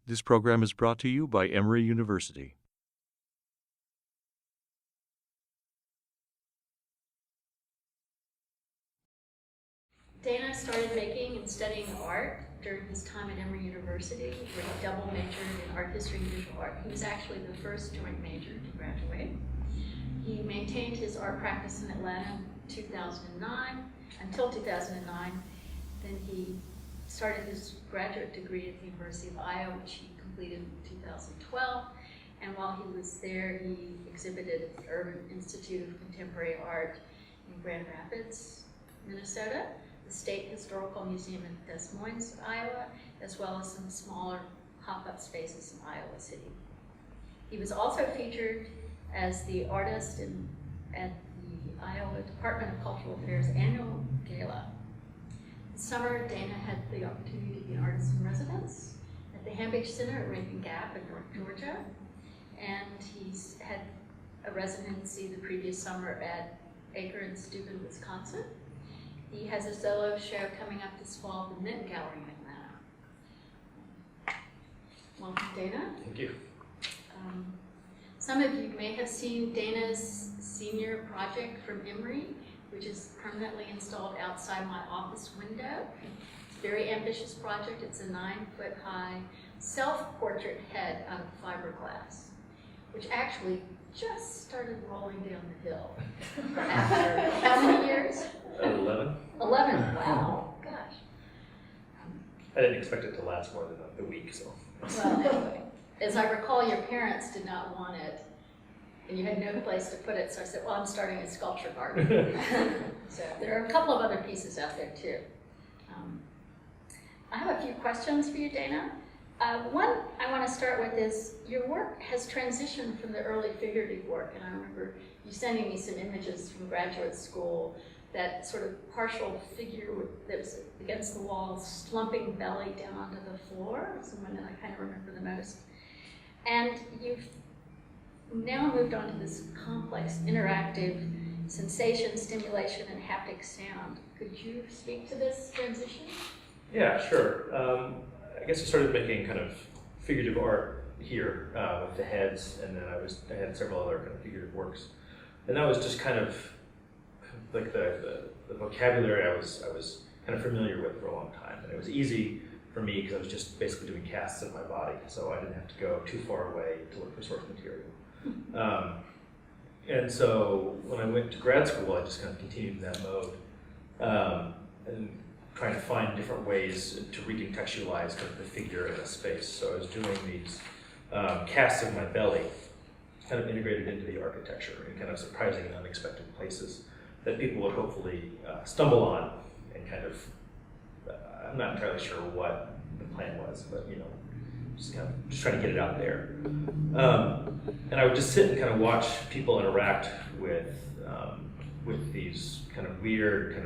This program is brought to you by Emory University. Dana started making and studying art during his time at Emory University, where he double majored in art history and visual art. He was actually the first joint major to graduate. He maintained his art practice in Atlanta in 2009, until 2009. Then he started his graduate degree at the University of Iowa, which he completed in 2012. And while he was there, he exhibited at the Urban Institute of Contemporary Art in Grand Rapids, Minnesota, the State Historical Museum in Des Moines, Iowa, as well as some smaller pop-up spaces in Iowa City. He was also featured as the artist at the Iowa Department of Cultural Affairs annual gala. This summer, Dana had the opportunity to be an artist in residence at the Hambidge Center at Raven Gap in North Georgia, and he's had a residency the previous summer at Acre and Steuben, Wisconsin. He has a solo show coming up this fall at the Mint Gallery in Atlanta. Welcome, Dana. Thank you. Some of you may have seen Dana's senior project from Emory, which is permanently installed outside my office window. It's a very ambitious project. It's a 9-foot-high self-portrait head out of fiberglass, which actually just started rolling down the hill after how many years? 11. 11, wow, gosh. I didn't expect it to last more than a week, so. Well, anyway, as I recall, your parents did not want it, and you had no place to put it, so I said, well, I'm starting a sculpture garden. So there are a couple of other pieces out there, too. I have a few questions for you, Dana. One I want to start with is, your work has transitioned from the early figurative work, and I remember you sending me some images from graduate school, that sort of partial figure that was against the wall, slumping belly down onto the floor, is the one that I kind of remember the most. And you've now moved on to this complex, interactive sensation, stimulation, and haptic sound. Could you speak to this transition? Yeah, sure. I guess I started making kind of figurative art here with the heads, and then I had several other kind of figurative works. And that was just kind of like the vocabulary I was kind of familiar with for a long time. And it was easy for me because I was just basically doing casts of my body, so I didn't have to go too far away to look for source material. And so when I went to grad school, I just kind of continued in that mode and trying to find different ways to recontextualize kind of the figure in a space. So I was doing these casts of my belly, kind of integrated into the architecture in kind of surprising and unexpected places that people would hopefully stumble on and kind of, I'm not entirely sure what the plan was, but just trying to get it out there. And I would just sit and kind of watch people interact with these kind of weird,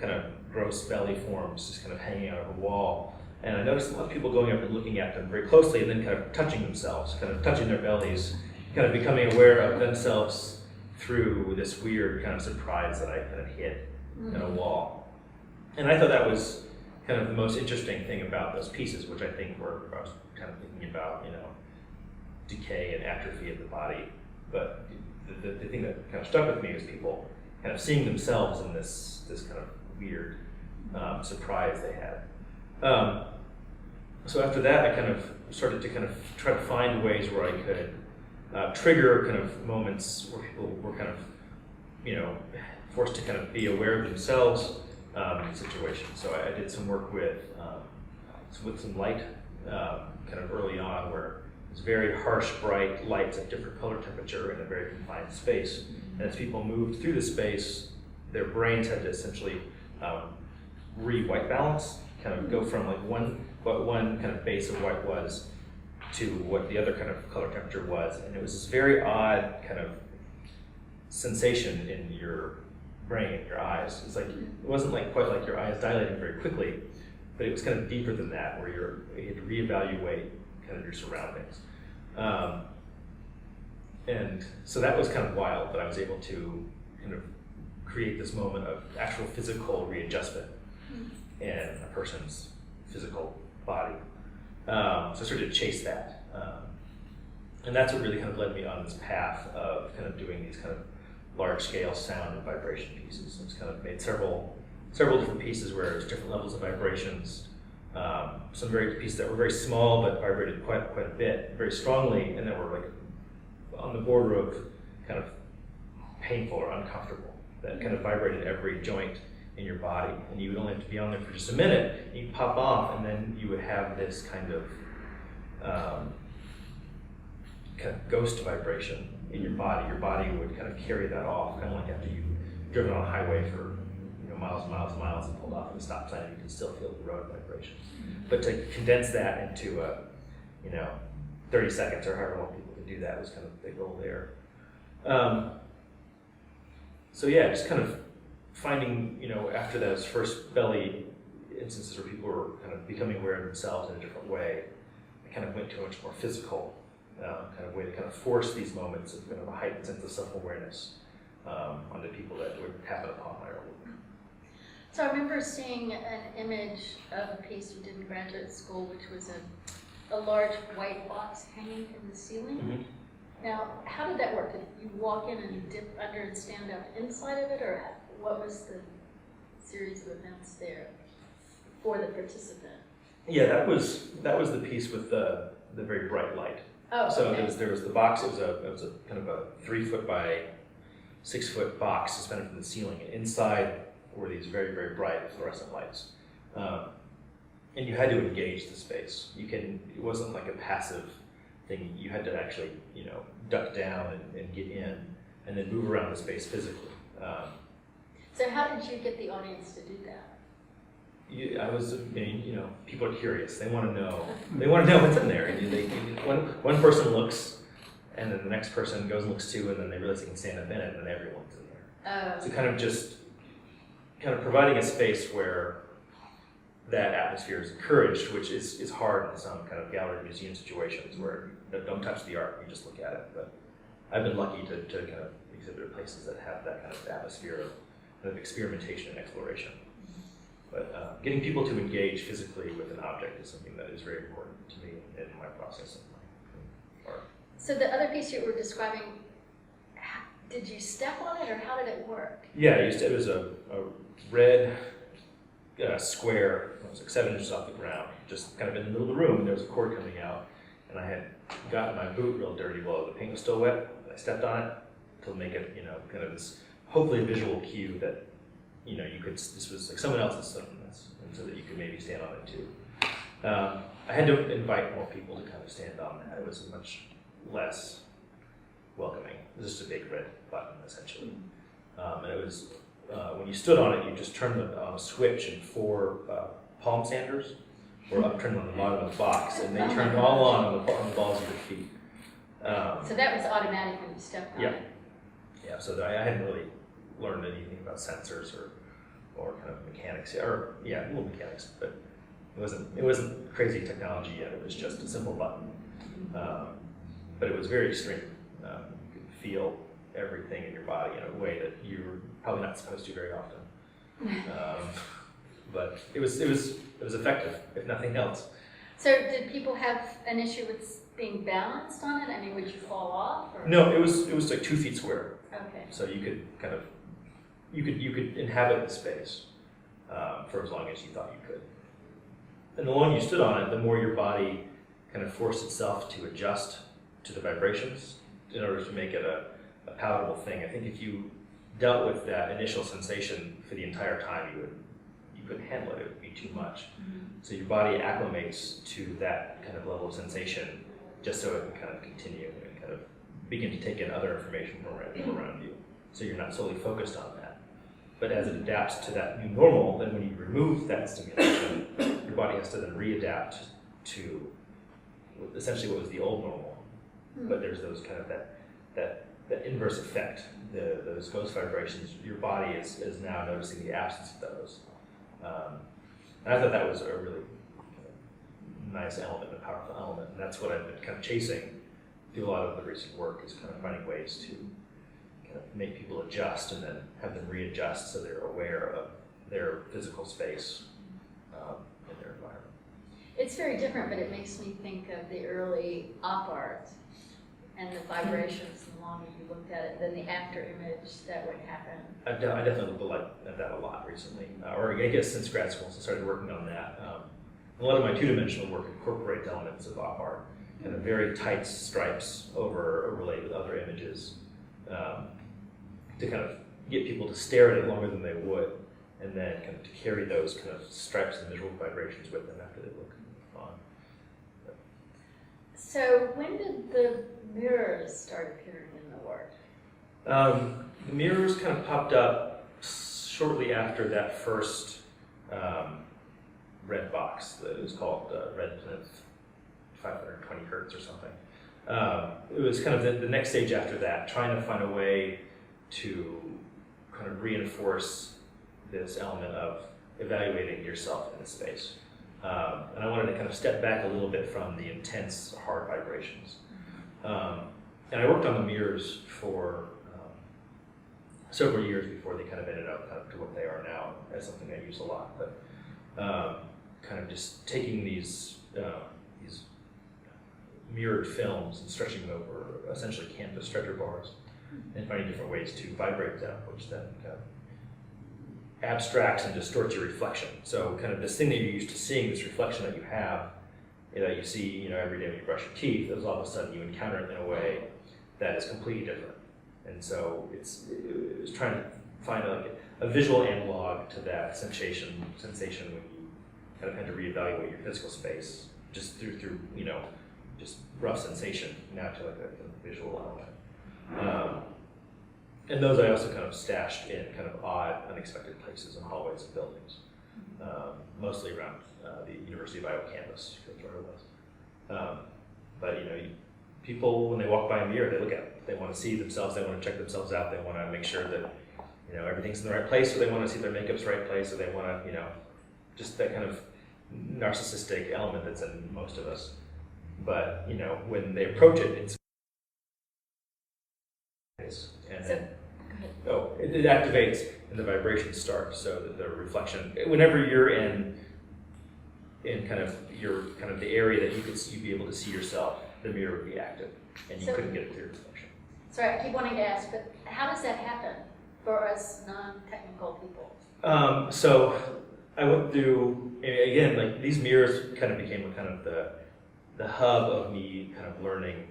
kind of gross belly forms just kind of hanging out of a wall. And I noticed a lot of people going up and looking at them very closely and then kind of touching themselves, kind of touching their bellies, kind of becoming aware of themselves through this weird kind of surprise that I kind of hit in a wall. And I thought that was kind of the most interesting thing about those pieces, which I think I was kind of thinking about, decay and atrophy of the body. But the thing that kind of stuck with me was people kind of seeing themselves in this kind of weird surprise they had. So after that, I kind of started to kind of try to find ways where I could trigger kind of moments where people were kind of, forced to kind of be aware of themselves in situations. So I did some work with some light kind of early on, where it was very harsh, bright lights at different color temperature in a very confined space. And as people moved through the space, their brains had to essentially re-white balance, kind of go from like what one kind of base of white was to what the other kind of color temperature was. And it was this very odd kind of sensation in your brain, in your eyes. It's like, it wasn't like quite like your eyes dilating very quickly, but it was kind of deeper than that, where you had to reevaluate kind of your surroundings. And so that was kind of wild, but I was able to kind of create this moment of actual physical readjustment in a person's physical body. So I started to chase that. And that's what really kind of led me on this path of kind of doing these kind of large-scale sound and vibration pieces. It's kind of made several different pieces where there's different levels of vibrations. Some pieces that were very small but vibrated quite a bit, very strongly, and then were like on the border of kind of painful or uncomfortable. That kind of vibrated every joint in your body, and you would only have to be on there for just a minute. You'd pop off, and then you would have this kind of ghost vibration in your body. Your body would kind of carry that off, kind of like after you've driven on a highway for miles and miles and miles and pulled off at a stop sign, you can still feel the road vibration. But to condense that into 30 seconds or however long people could do that was kind of the big goal there. So yeah, just kind of finding, after those first belly instances where people were kind of becoming aware of themselves in a different way, I kind of went to a much more physical kind of way to kind of force these moments of kind of a heightened sense of self-awareness onto people that would happen upon my work. So I remember seeing an image of a piece you did in graduate school, which was a large white box hanging in the ceiling. Mm-hmm. Now, how did that work? Did you walk in and dip under and stand up inside of it, or what was the series of events there for the participant? Yeah, that was the piece with the very bright light. Oh, so okay. there was the box. It was a kind of a 3 foot by 6 foot box suspended from the ceiling, and inside were these very, very bright fluorescent lights. And you had to engage the space. It wasn't like a passive thing. You had to actually, duck down and get in, and then move around the space physically. So how did you get the audience to do that? People are curious. They want to know. They want to know what's in there. And one person looks, and then the next person goes and looks too, and then they realize they can stand up in it, and then everyone's in there. So kind of providing a space where that atmosphere is encouraged, which is hard in some kind of gallery museum situations where you don't touch the art, you just look at it. But I've been lucky to kind of exhibit at places that have that kind of atmosphere of experimentation and exploration. But getting people to engage physically with an object is something that is very important to me in my process of my art. So the other piece you were describing, did you step on it, or how did it work? Yeah, it was a red square. It was like 7 inches off the ground, just kind of in the middle of the room. And there was a cord coming out, and I had gotten my boot real dirty while the paint was still wet. I stepped on it to make it, kind of this hopefully a visual cue that this was like someone else's stuff in this, and so that you could maybe stand on it too. I had to invite more people to kind of stand on that. It was much less welcoming. It was just a big red button, essentially. And it was, when you stood on it, you just turned on a switch, and 4 palm sanders were upturned on the bottom of the box, and they turned all on the balls of your feet. So that was automatic when you stepped on it? Yeah, so I hadn't really learned anything about sensors or kind of mechanics, or a little mechanics, but it wasn't crazy technology yet. It was just a simple button, but it was very extreme. You could feel everything in your body in a way that you're probably not supposed to very often. But it was effective, if nothing else. So did people have an issue with being balanced on it? I mean, would you fall off? Or? No, it was like 2 feet square. Okay. So you could kind of you could inhabit the space for as long as you thought you could. And the longer you stood on it, the more your body kind of forced itself to adjust to the vibrations in order to make it a palatable thing. I think if you dealt with that initial sensation for the entire time, you couldn't handle it. It would be too much. Mm-hmm. So your body acclimates to that kind of level of sensation just so it can kind of continue and kind of begin to take in other information from around you. So you're not solely focused on that. But as it adapts to that new normal, then when you remove that stimulation, your body has to then readapt to essentially what was the old normal. Mm-hmm. But there's those kind of that inverse effect, those ghost vibrations. Your body is now noticing the absence of those. And I thought that was a really nice element, a powerful element, and that's what I've been kind of chasing through a lot of the recent work, is kind of finding ways to kind of make people adjust and then have them readjust so they're aware of their physical space in their environment. It's very different, but it makes me think of the early op art and the vibrations, the longer you looked at it, than the after image that would happen. I definitely looked at that a lot recently, or I guess since grad school, so I started working on that. A lot of my two-dimensional work incorporates elements of op art, kind of very tight stripes overlaid with other images, to kind of get people to stare at it longer than they would, and then kind of to carry those kind of stripes and visual vibrations with them after they look on. So when did the mirrors start appearing in the work? The mirrors kind of popped up shortly after that first red box. That was called Red Plinth 520 hertz or something. It was kind of the next stage after that, trying to find a way to kind of reinforce this element of evaluating yourself in the space. And I wanted to kind of step back a little bit from the intense, hard vibrations. And I worked on the mirrors for several years before they kind of ended up kind of to what they are now as something I use a lot. But kind of just taking these mirrored films and stretching them over essentially canvas stretcher bars and finding different ways to vibrate them, which then kind of abstracts and distorts your reflection. So kind of this thing that you're used to seeing, this reflection that you have, that you see, every day when you brush your teeth, is all of a sudden you encounter it in a way that is completely different. And so it was trying to find a visual analog to that sensation when you kind of had to reevaluate your physical space just through just rough sensation, now to like a visual element. And those I also kind of stashed in kind of odd, unexpected places and hallways of buildings, mostly around the University of Iowa campus, that's where it was. But people, when they walk by a mirror, they look at it. They want to see themselves, they want to check themselves out, they want to make sure that everything's in the right place, or they want to see their makeup's right place, or they want to, just that kind of narcissistic element that's in most of us. But, when they approach it, it activates and the vibrations start, so that the reflection, whenever you're in kind of the area that you'd be able to see yourself, the mirror would be active and you couldn't get a clear reflection. Sorry, I keep wanting to ask, but how does that happen for us non-technical people? So I went through, again, like these mirrors kind of became kind of the hub of me kind of learning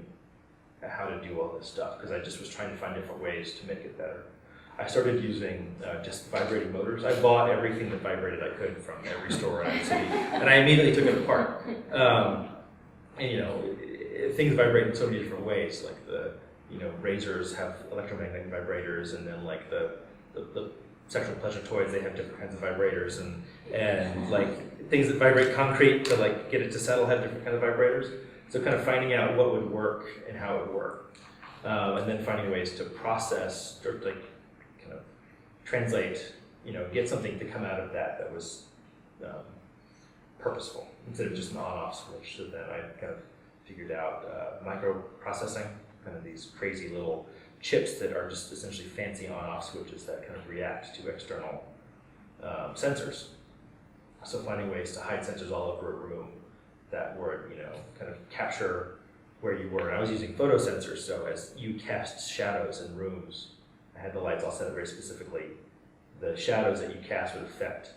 how to do all this stuff, because I just was trying to find different ways to make it better. I started using just vibrating motors. I bought everything that vibrated I could from every store around the city, and I immediately took it apart. Things vibrate in so many different ways. Like the razors have electromagnetic vibrators, and then like the sexual pleasure toys, they have different kinds of vibrators, and like things that vibrate concrete to like get it to settle have different kinds of vibrators. So kind of finding out what would work and how it would work, and then finding ways to process or like kind of translate, get something to come out of that was purposeful instead of just an on-off switch. So then I kind of figured out microprocessing, kind of these crazy little chips that are just essentially fancy on-off switches that kind of react to external sensors. So finding ways to hide sensors all over a room that would, kind of capture where you were. And I was using photo sensors, so as you cast shadows in rooms, I had the lights all set up very specifically. The shadows that you cast would affect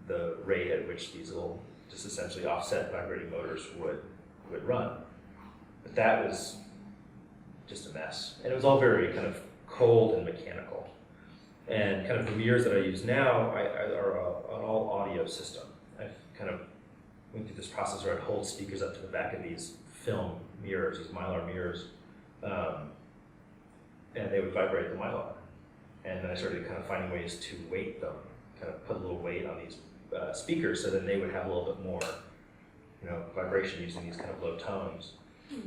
the rate at which these little, just essentially offset vibrating motors would run. But that was just a mess. And it was all very kind of cold and mechanical. And kind of the mirrors that I use now are an all audio system. I've kind of went through this process where I'd hold speakers up to the back of these film mirrors, these mylar mirrors, and they would vibrate the mylar. And then I started kind of finding ways to weight them, kind of put a little weight on these speakers, so then they would have a little bit more, vibration using these kind of low tones.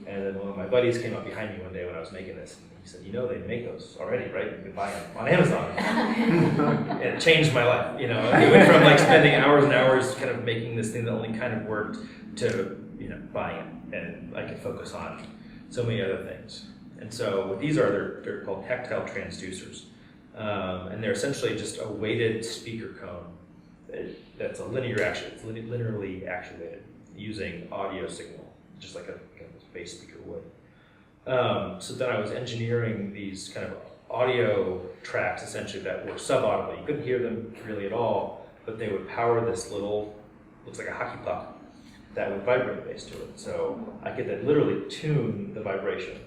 And then one of my buddies came up behind me one day when I was making this, and he said, they make those already, right? You can buy them on Amazon. And it changed my life, It went from like spending hours and hours kind of making this thing that only kind of worked to, buying it. And I could focus on so many other things. And so what these are, they're called tactile transducers. And they're essentially just a weighted speaker cone that's a linear action, it's linearly actuated. using audio signal, just like a kind of bass speaker would. So then I was engineering these kind of audio tracks essentially that were sub-audible. You couldn't hear them really at all, but they would power this little, looks like a hockey puck, that would vibrate bass to it. So I could then literally tune the vibration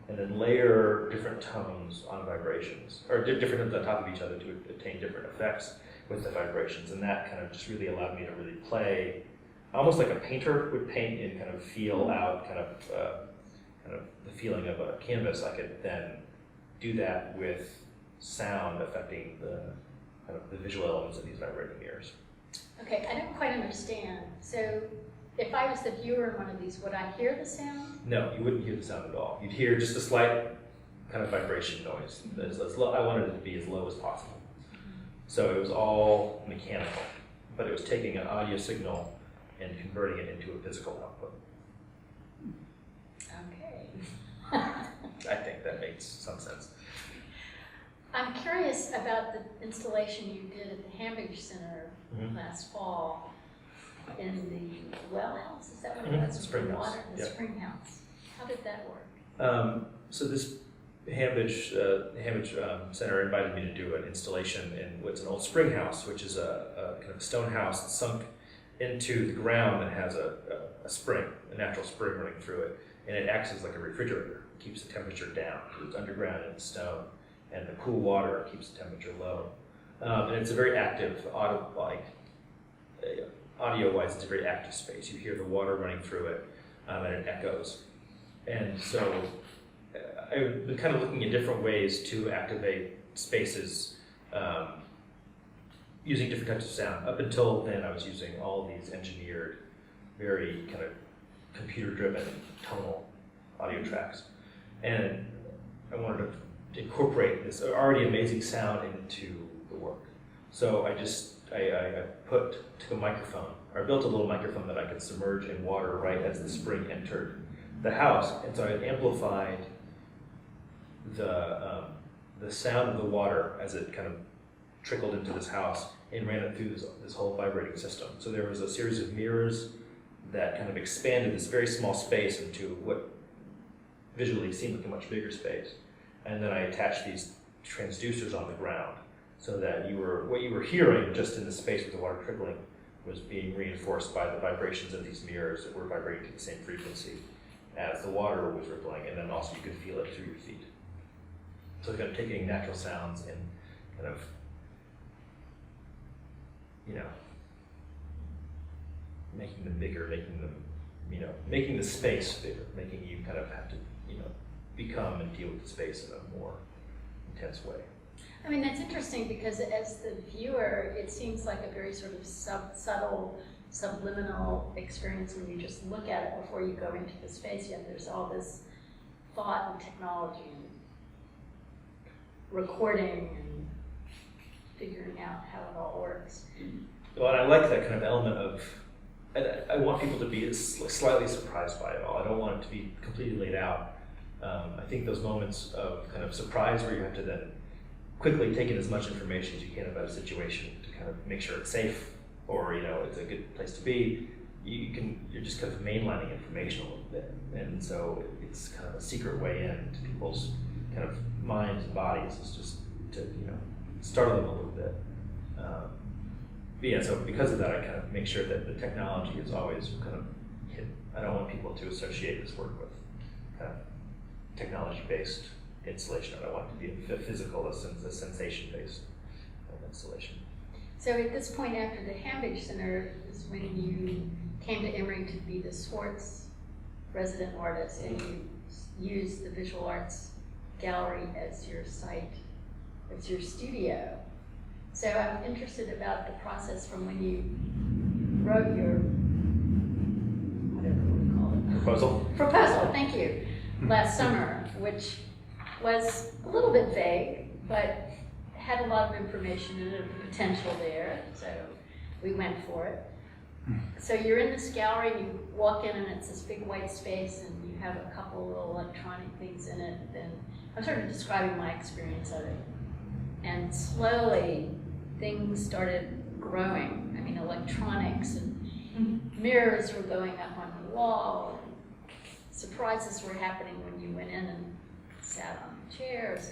and then layer different tones on vibrations, or different on the top of each other to obtain different effects with the vibrations. And that kind of just really allowed me to really play, almost like a painter would paint and kind of feel out kind of the feeling of a canvas. I could then do that with sound affecting the kind of the visual elements of these vibrating mirrors. Okay, I don't quite understand. So if I was the viewer in one of these, would I hear the sound? No, you wouldn't hear the sound at all. You'd hear just a slight kind of vibration noise. As low, I wanted it to be as low as possible. So it was all mechanical, but it was taking an audio signal and converting it into a physical output. Okay. I think that makes some sense. I'm curious about the installation you did at the Hambridge Center last fall in the well house. Is that what it was? Spring house. Water, the Yep. spring house. How did that work? So this Hambridge Center invited me to do an installation in what's an old spring house, which is a kind of a stone house that's sunk into the ground and has a spring, a natural spring running through it, and it acts as like a refrigerator. It keeps the temperature down. It's underground in the stone, and the cool water keeps the temperature low. And it's a very active, audio-wise, it's a very active space. You hear the water running through it, and it echoes. And so I've been kind of looking at different ways to activate spaces using different types of sound. Up until then, I was using all these engineered, very kind of computer-driven tonal audio tracks. And I wanted to incorporate this already amazing sound into the work. So I took a microphone, or I built a little microphone that I could submerge in water right as the spring entered the house. And so I amplified the sound of the water as it kind of trickled into this house and ran it through this whole vibrating system. So there was a series of mirrors that kind of expanded this very small space into what visually seemed like a much bigger space. And then I attached these transducers on the ground so that what you were hearing just in the space with the water trickling was being reinforced by the vibrations of these mirrors that were vibrating to the same frequency as the water was rippling, and then also you could feel it through your feet. So kind of taking natural sounds and kind of, making them bigger, making them, making the space bigger, making you kind of have to, become and deal with the space in a more intense way. I mean, that's interesting because as the viewer, it seems like a very sort of subtle, subliminal experience when you just look at it before you go into the space, yet there's all this thought and technology and recording and figuring out how it all works. Well, and I like that kind of element of, I want people to be slightly surprised by it all. I don't want it to be completely laid out. I think those moments of kind of surprise where you have to then quickly take in as much information as you can about a situation to kind of make sure it's safe or it's a good place to be, you're just kind of mainlining information a little bit. And so it's kind of a secret way in to people's kind of minds and bodies, is just to startle them a little bit. But yeah, so because of that, I kind of make sure that the technology is always kind of hidden. I don't want people to associate this work with kind of technology-based installation. I don't want it to be a physical, a sensation-based installation. So at this point, after the Hambridge Center, is when you came to Emory to be the Schwartz resident artist, and you used the Visual Arts Gallery as your site, as your studio. So I'm interested about the process from when you wrote your, whatever we call it. Proposal, thank you, last summer, which was a little bit vague, but had a lot of information and the potential there, so we went for it. So you're in this gallery, you walk in and it's this big white space and you have a couple little electronic things in it, and I'm sort of describing my experience of it. And slowly things started growing. I mean, electronics, and mirrors were going up on the wall, and surprises were happening when you went in and sat on the chairs.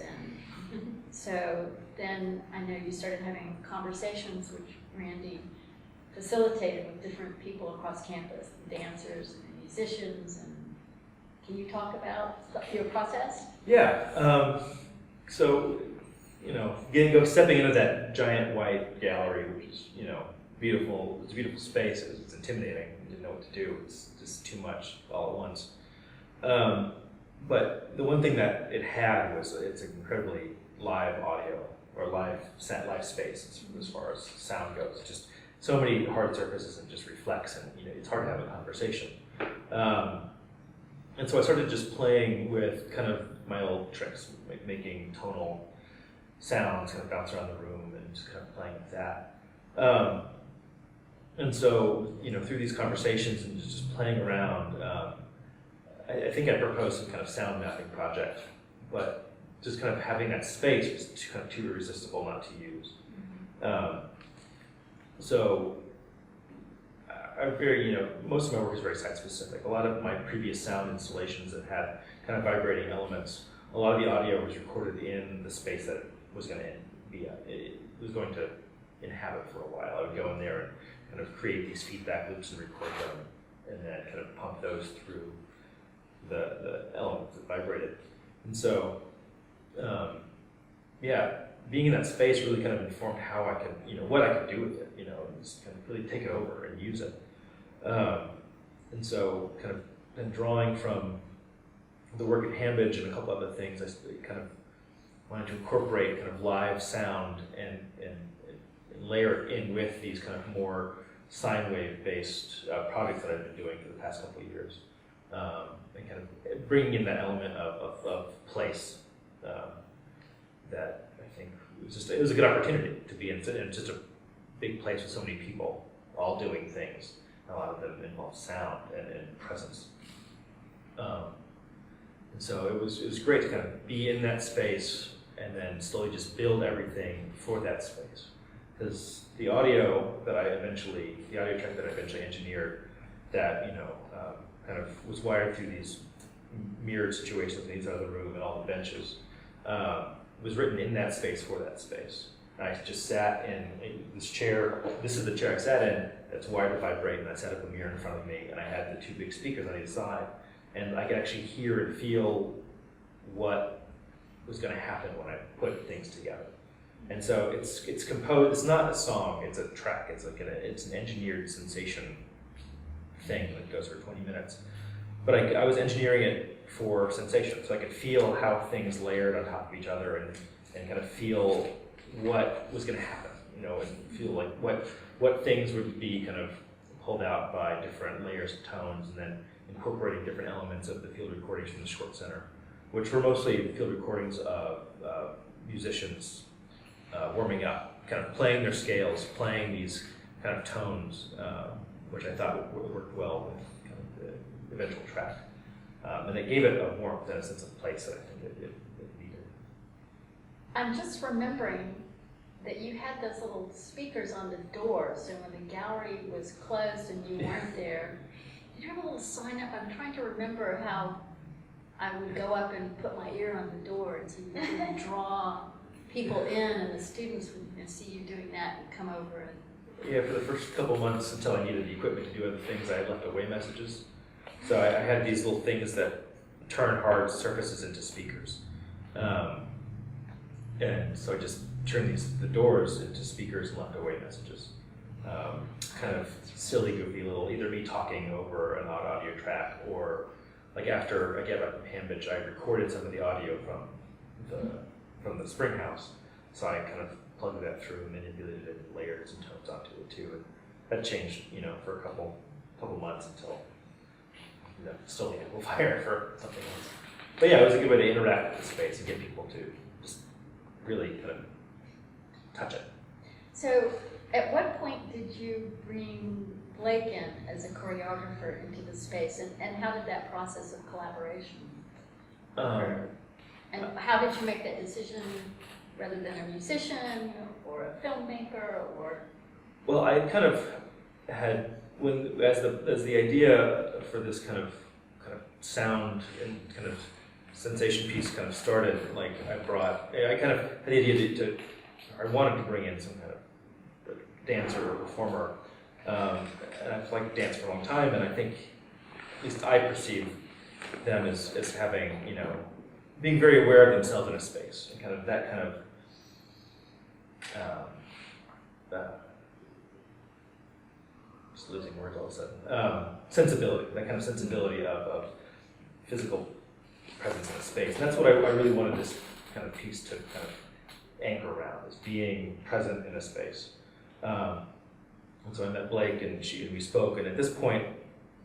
And so then I know you started having conversations, which Randy facilitated with different people across campus, dancers and musicians. And can you talk about your process? Yeah. So, stepping into that giant white gallery, which is, beautiful. It's a beautiful space. It's intimidating. You didn't know what to do. It's just too much all at once. But the one thing that it had was it's an incredibly live audio or live space as far as sound goes. It's just so many hard surfaces and just reflects, and it's hard to have a conversation. And so I started just playing with kind of my old tricks, like making tonal sounds kind of bounce around the room and just kind of playing with that. And so, through these conversations and just playing around, I think I proposed some kind of sound mapping project, but just kind of having that space was kind of too irresistible not to use. So I'm very, most of my work is very site specific. A lot of my previous sound installations that had kind of vibrating elements, a lot of the audio was recorded in the space that it was going to inhabit for a while. I would go in there and kind of create these feedback loops and record them, and then kind of pump those through the elements that vibrated. And so, being in that space really kind of informed how I could, what I could do with it, and just kind of really take it over and use it. And so, kind of been drawing from the work at Hambidge and a couple other things, I kind of wanted to incorporate kind of live sound and layer it in with these kind of more sine wave based projects that I've been doing for the past couple of years. And kind of bringing in that element of place that I think it was a good opportunity to be in just a big place with so many people all doing things. A lot of them involve sound and presence. And so it was great to kind of be in that space and then slowly just build everything for that space. Because the audio track that I eventually engineered, that kind of was wired through these mirrored situations in each other of the room and all the benches, was written in that space for that space. And I just sat in this chair. This is the chair I sat in that's wired to vibrate, and I set up a mirror in front of me, and I had the two big speakers on either side, and I could actually hear and feel what was going to happen when I put things together. And so it's composed. It's not a song. It's a track. It's like it's an engineered sensation thing that goes for 20 minutes. But I was engineering it for sensation, so I could feel how things layered on top of each other and kind of feel what was going to happen, and feel like what things would be kind of pulled out by different layers of tones, and then incorporating different elements of the field recordings from the Schwartz Center, which were mostly field recordings of musicians warming up, kind of playing their scales, playing these kind of tones, which I thought would work well with kind of the eventual track. And it gave it a warmth and a sense of place that I think it needed. I'm just remembering that you had those little speakers on the door, so when the gallery was closed and you weren't there, did you have a little sign up? I'm trying to remember how I would go up and put my ear on the door and so you would draw people in, and the students would see you doing that and come over. And yeah, for the first couple months until I needed the equipment to do other things, I had left away messages. So I had these little things that turn hard surfaces into speakers. And so I just turned the doors into speakers and left away messages. Kind of silly, goofy little, either me talking over an odd audio track, or like after I get up from Hambidge, I recorded some of the audio from the spring house. So I kind of plugged that through and manipulated it and layered some tones onto it too. And that changed, for a couple months until still the amplifier for something else. But yeah, it was a good way to interact with the space and get people to just really kind of touch it. so at what point did you bring Blake in as a choreographer into the space, and how did that process of collaboration occur? And how did you make that decision rather than a musician or a filmmaker or? Well, I kind of had as the idea for this kind of sound and kind of sensation piece kind of started, like I kind of had the idea I wanted to bring in some kind of dancer or performer, and I've liked dance for a long time, and I think, at least I perceive them as having, being very aware of themselves in a space, and kind of that kind of just losing words all of a sudden. Sensibility, that kind of sensibility of physical presence in a space. And that's what I really wanted this kind of piece to kind of anchor around, is being present in a space. And so I met Blake and we spoke, and at this point,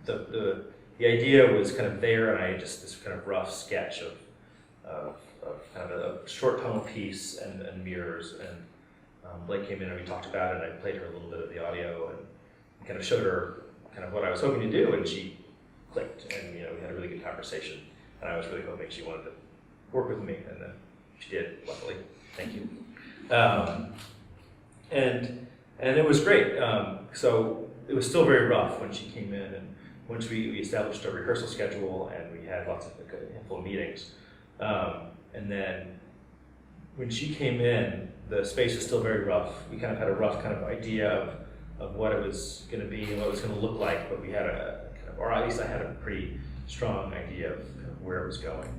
the idea was kind of there, and I had just this kind of rough sketch of kind of a short tonal piece and mirrors, and Blake came in and we talked about it, and I played her a little bit of the audio and kind of showed her kind of what I was hoping to do, and she clicked, and we had a really good conversation, and I was really hoping she wanted to work with me, and then she did, luckily. Thank you. And it was great. So it was still very rough when she came in, and once we established a rehearsal schedule, and we had lots of a handful of meetings. And then when she came in, the space was still very rough. We kind of had a rough kind of idea of what it was going to be and what it was going to look like, but we had or at least I had a pretty strong idea of kind of where it was going.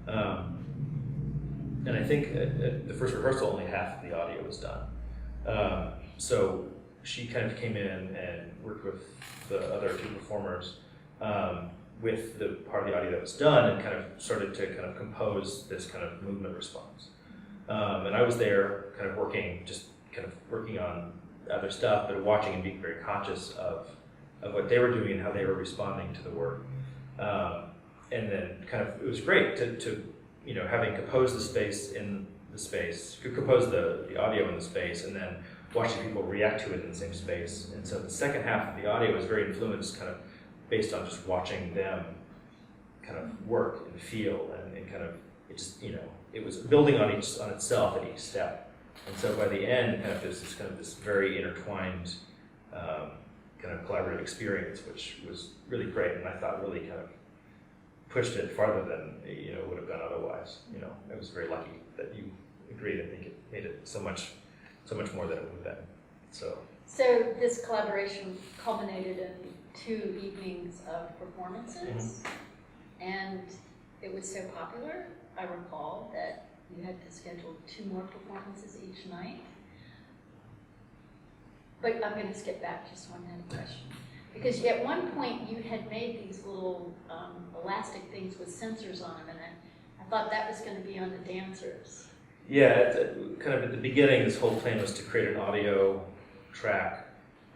And I think at the first rehearsal, only half of the audio was done. So she kind of came in and worked with the other two performers with the part of the audio that was done, and kind of started to kind of compose this kind of movement response. And I was there kind of working on other stuff, but watching and being very conscious of what they were doing and how they were responding to the work. And then kind of, it was great to having composed the space in the space, compose the audio in the space, and then watching people react to it in the same space. And so the second half of the audio was very influenced kind of based on just watching them kind of work and feel, and kind of, it just, it was building on itself at each step. And so by the end, kind of there's this very intertwined kind of collaborative experience, which was really great, and I thought really kind of pushed it farther than would have gone otherwise. I was very lucky that you agreed. I think it made it so much more than it would have been. So this collaboration culminated in 2 evenings of performances, and it was so popular, I recall, that you had to schedule 2 more performances each night. But I'm going to skip back just one question. Because at one point you had made these little elastic things with sensors on them, and I thought that was going to be on the dancers. Yeah, kind of at the beginning, this whole plan was to create an audio track,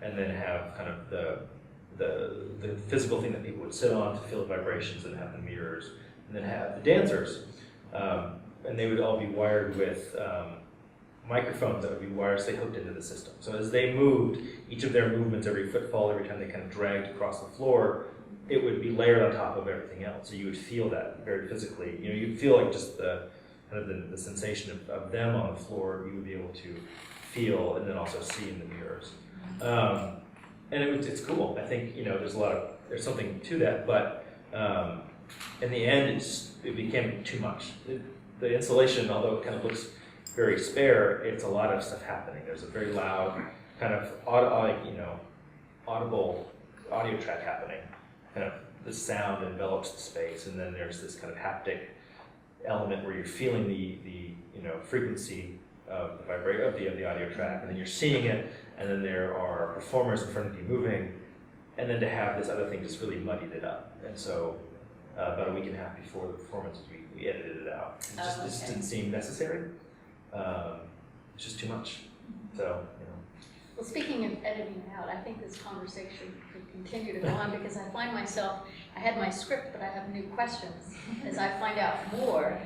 and then have kind of the physical thing that people would sit on to feel the vibrations, and have the mirrors, and then have the dancers. And they would all be wired with microphones that would be wirelessly hooked into the system. So as they moved, each of their movements, every footfall, every time they kind of dragged across the floor, it would be layered on top of everything else. So you would feel that very physically. You'd feel like just the kind of the sensation of them on the floor. You would be able to feel and then also see in the mirrors. And it's cool. I think there's something to that, but in the end, it became too much. The installation, although it kind of looks very spare, it's a lot of stuff happening. There's a very loud kind of audible audio track happening. Kind of the sound envelops the space, and then there's this kind of haptic element where you're feeling the frequency of the vibration of the audio track, and then you're seeing it, and then there are performers in front of you moving, and then to have this other thing just really muddied it up. And so about a week and a half before the performance, we edited it out. It just didn't seem necessary. It's just too much. So, Well, speaking of editing it out, I think this conversation could continue to go on, because I find myself, I had my script, but I have new questions as I find out more.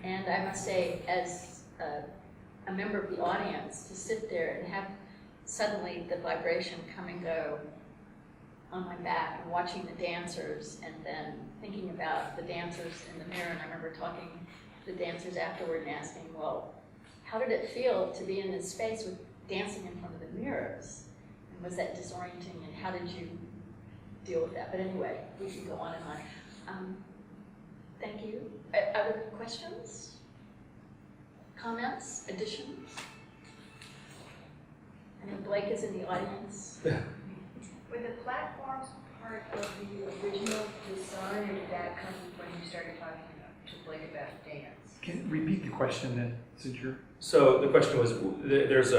And I must say, as a member of the audience, to sit there and have suddenly the vibration come and go on my back, and watching the dancers, and then thinking about the dancers in the mirror. And I remember talking to the dancers afterward and asking, well, how did it feel to be in this space with dancing in front of the mirrors? And was that disorienting? And how did you deal with that. But anyway, we can go on and on. Thank you. Other questions? Comments? Additions? I know Blake is in the audience. Were the platforms part of the original design, or did that come when you started talking to Blake about dance? Can you repeat the question then, since you're... So the question was, there's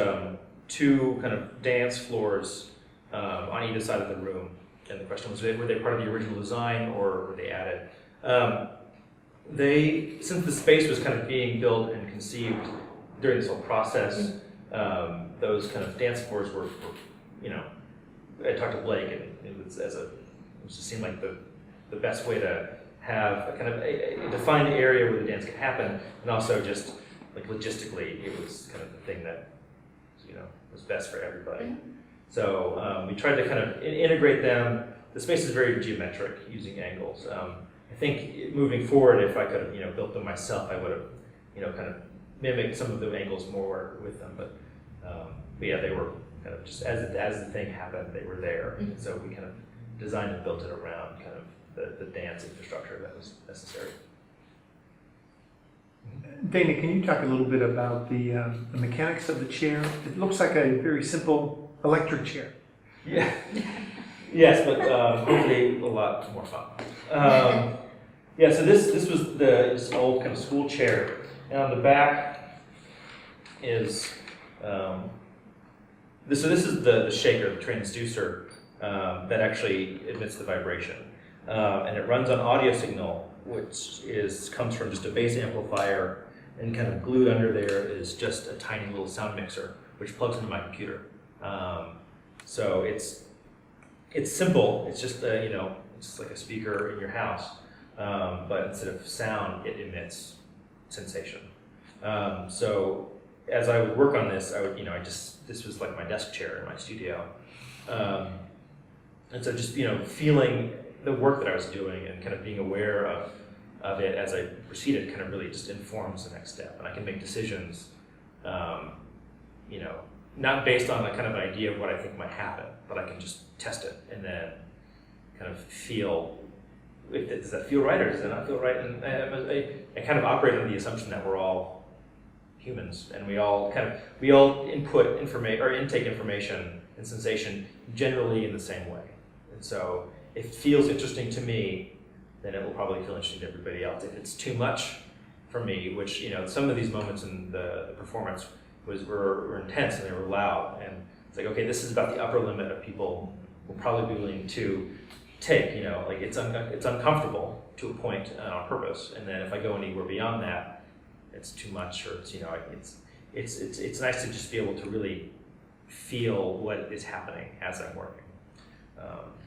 two kind of dance floors on either side of the room. And the question was, were they part of the original design or were they added? Since the space was kind of being built and conceived during this whole process, those kind of dance floors were, you know, I talked to Blake, and it just seemed like the best way to have a kind of a defined area where the dance could happen, and also just like logistically, it was kind of the thing that, you know, was best for everybody. So we tried to kind of integrate them. The space is very geometric, using angles. I think moving forward, if I could have, you know, built them myself, I would have, you know, kind of mimicked some of the angles more with them. But yeah, they were kind of just as the thing happened, they were there. So we kind of designed and built it around kind of the dance infrastructure that was necessary. Dana, can you talk a little bit about the mechanics of the chair? It looks like a very simple electric chair. Yeah. Yes, but hopefully a lot more fun. Yeah, so this was this old kind of school chair, and on the back is this is the shaker, the transducer that actually emits the vibration, and it runs on audio signal, which comes from just a bass amplifier, and kind of glued under there is just a tiny little sound mixer, which plugs into my computer. So it's simple. It's just you know, it's just like a speaker in your house, but instead of sound, it emits sensation. So as I would work on this, I would, you know, this was like my desk chair in my studio, and so just, you know, feeling the work that I was doing and kind of being aware of it as I proceeded kind of really just informs the next step, and I can make decisions, you know, not based on the kind of idea of what I think might happen, but I can just test it and then kind of feel, does that feel right or does that not feel right? And I kind of operate on the assumption that we're all humans, and we all input information or intake information and sensation generally in the same way. And so if it feels interesting to me, then it will probably feel interesting to everybody else. If it's too much for me, which, you know, some of these moments in the performance were intense and they were loud, and it's like, okay, this is about the upper limit of people will probably be willing to take, you know, like it's uncomfortable to a point on purpose, and then if I go anywhere beyond that, it's too much, or it's, you know, it's nice to just be able to really feel what is happening as I'm working,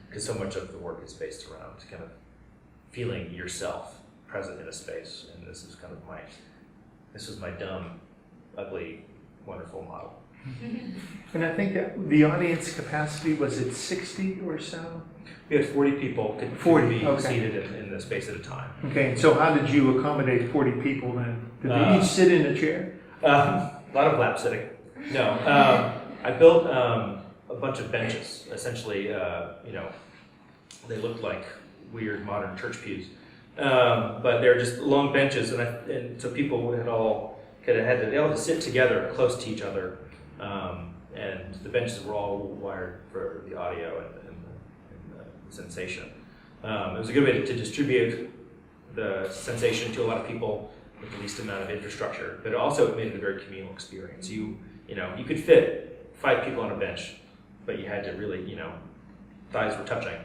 because so much of the work is based around kind of feeling yourself present in a space, and this was my dumb, ugly, wonderful model. And I think that the audience capacity, was it 60 or so? We had 40 people could 40, be okay. seated in the space at a time. Okay, and so how did you accommodate 40 people then? Did they each sit in a chair? A lot of lap sitting. No, I built a bunch of benches. Essentially, you know, they looked like weird modern church pews, but they're just long benches, and so people had all they all sit together close to each other, and the benches were all wired for the audio and the sensation. It was a good way to distribute the sensation to a lot of people with the least amount of infrastructure, but also it made it a very communal experience. You know, you could fit 5 people on a bench, but you had to really, you know, thighs were touching.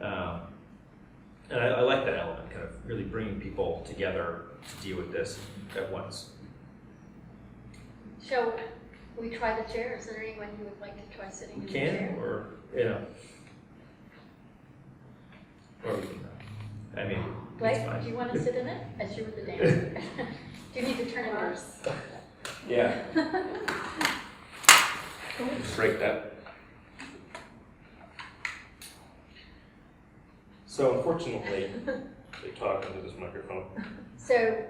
And I like that element, kind of really bringing people together to deal with this at once. Shall we try the chair? Is there anyone who would like to try sitting in the chair? Or, you know, or we can, I mean, Blake, it's fine. do you want to sit in it as you were the dancer? Do you need to turn it yours? Yeah. Break that. So unfortunately, they talk into this microphone. So,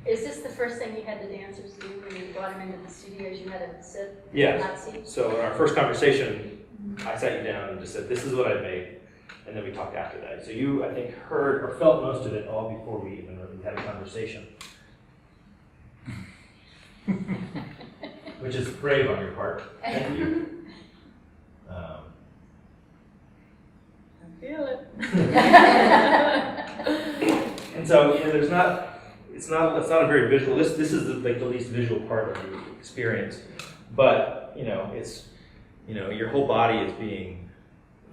is this the first thing you had the dancers do when you brought them into the studios? You had them sit in the hot Yes. seat? So in our first conversation, I sat you down and just said, "This is what I made. and then we talked after that. So you, I think, heard or felt most of it all before we even really had a conversation. Which is brave on your part. Thank you. I feel it. And so, there's not, it's not a very visual, this is like the least visual part of the experience, but, it's, your whole body is being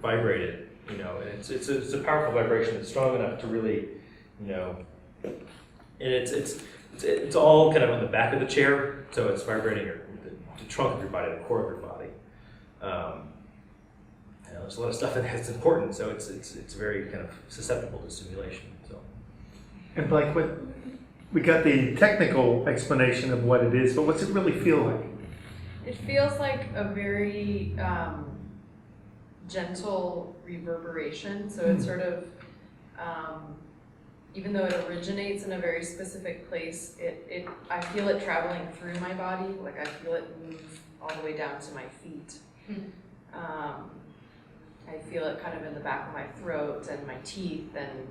vibrated, and it's a powerful vibration. It's strong enough to really, and it's all kind of on the back of the chair, so it's vibrating the trunk of your body, the core of your body. There's a lot of stuff in there that's important, so it's very kind of susceptible to stimulation. So. And Blake, we got the technical explanation of what it is, but what's it really feel like? It feels like a very gentle reverberation. So it's sort of, even though it originates in a very specific place, I feel it traveling through my body. Like I feel it move all the way down to my feet. I feel it kind of in the back of my throat and my teeth, and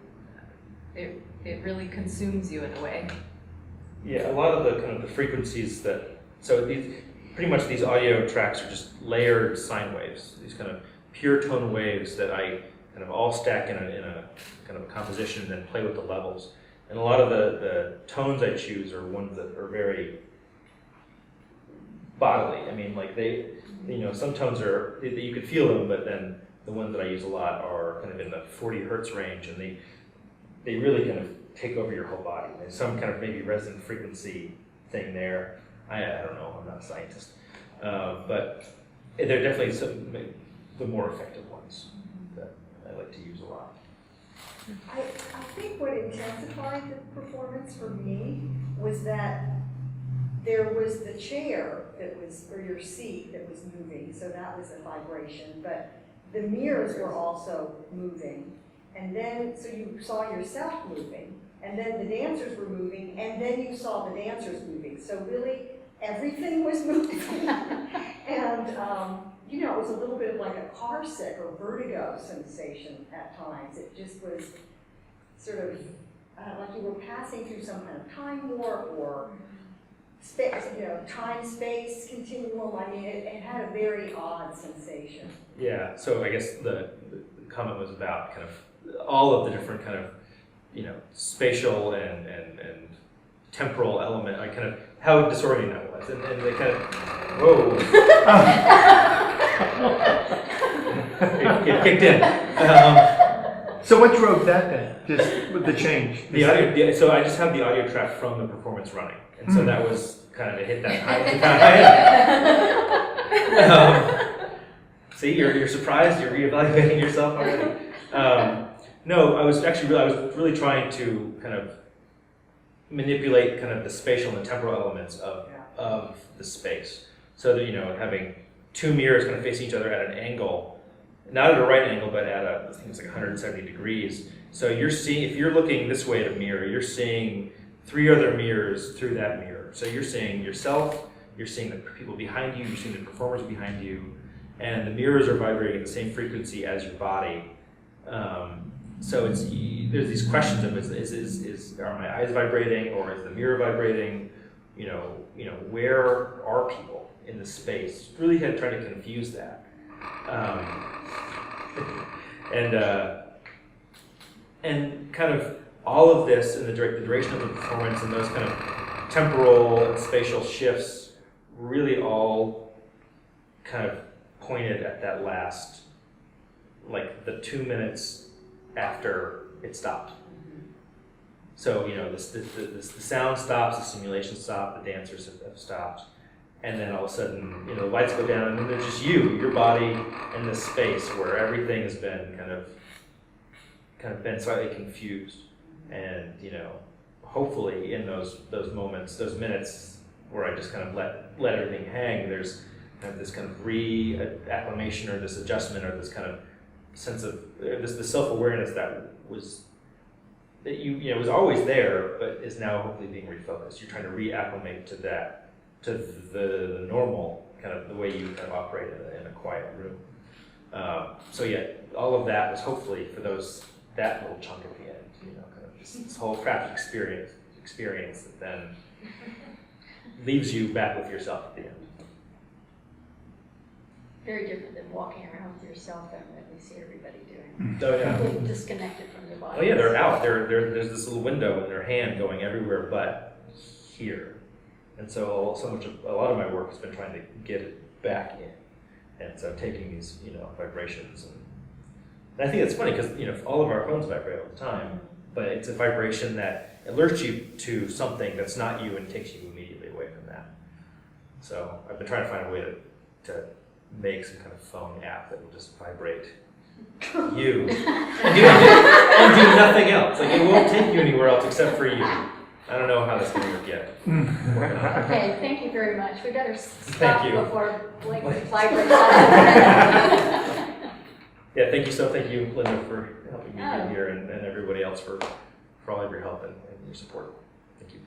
it really consumes you in a way. Yeah, a lot of the kind of the frequencies pretty much these audio tracks are just layered sine waves, these kind of pure tone waves that I kind of all stack in a kind of a composition and then play with the levels. And a lot of the tones I choose are ones that are very bodily. I mean, like some tones you can feel them, but then the ones that I use a lot are kind of in the 40 hertz range, and they really kind of take over your whole body. There's some kind of maybe resonant frequency thing there. I don't know, I'm not a scientist. But they're definitely the more effective ones that I like to use a lot. I think what intensified the performance for me was that there was the chair or your seat that was moving, so that was a vibration, but the mirrors were also moving. And then, so you saw yourself moving, and then the dancers were moving, and then you saw the dancers moving. So really, everything was moving. And, it was a little bit of like a car sick or vertigo sensation at times. It just was sort of like you were passing through some kind of time warp or space, time space continuum. I mean, it had a very odd sensation. Yeah, so I guess the comment was about kind of all of the different kind of, spatial and temporal element, like kind of how disorienting that was. And they kind of, whoa. it kicked in. So what drove that then? Just with the change? The audio, so I just have the audio track from the performance running. And so that was kind of, it hit that high. See, you're surprised, you're reevaluating yourself already. No, I was really trying to kind of manipulate kind of the spatial and the temporal elements of the space. So that, having two mirrors kind of facing each other at an angle, not at a right angle, but at I think it's like 170 degrees. So if you're looking this way at a mirror, you're seeing three other mirrors through that mirror. So you're seeing yourself, you're seeing the people behind you, you're seeing the performers behind you, and the mirrors are vibrating at the same frequency as your body. So there's these questions of are my eyes vibrating or is the mirror vibrating? Where are people in the space? Really had tried to confuse that, and kind of all of this and the duration of the performance and those kind of temporal and spatial shifts really all kind of pointed at that last, like the 2 minutes after it stopped. So, the sound stops, the simulation stopped, the dancers have stopped, and then all of a sudden, the lights go down, and then there's just your body, in this space where everything has been kind of been slightly confused, and hopefully in those moments, those minutes where I just kind of let everything hang, there's kind of this kind of re-acclimation or this adjustment or this kind of sense of the self-awareness that was always there, but is now hopefully being refocused. You're trying to reacclimate to the normal kind of the way you kind of operate in a quiet room. So yeah, all of that was hopefully for that little chunk at the end, kind of this whole craft experience that then leaves you back with yourself at the end. Very different than walking around with your cell phone that we see everybody doing. Oh yeah. Completely disconnected from their body. Oh yeah, they're out. There's this little window in their hand going everywhere but here. And so a lot of my work has been trying to get it back in. And so taking these, vibrations and I think it's funny because, all of our phones vibrate all the time, but it's a vibration that alerts you to something that's not you and takes you immediately away from that. So I've been trying to find a way to make some kind of phone app that will just vibrate you and do nothing else. Like it won't take you anywhere else except for you. I don't know how that's going to work yet. Okay, thank you very much. We better Thank stop you. before Blake vibrates out. Yeah, thank you, Linda, for helping me Oh. get here, and everybody else for all of your help and your support. Thank you.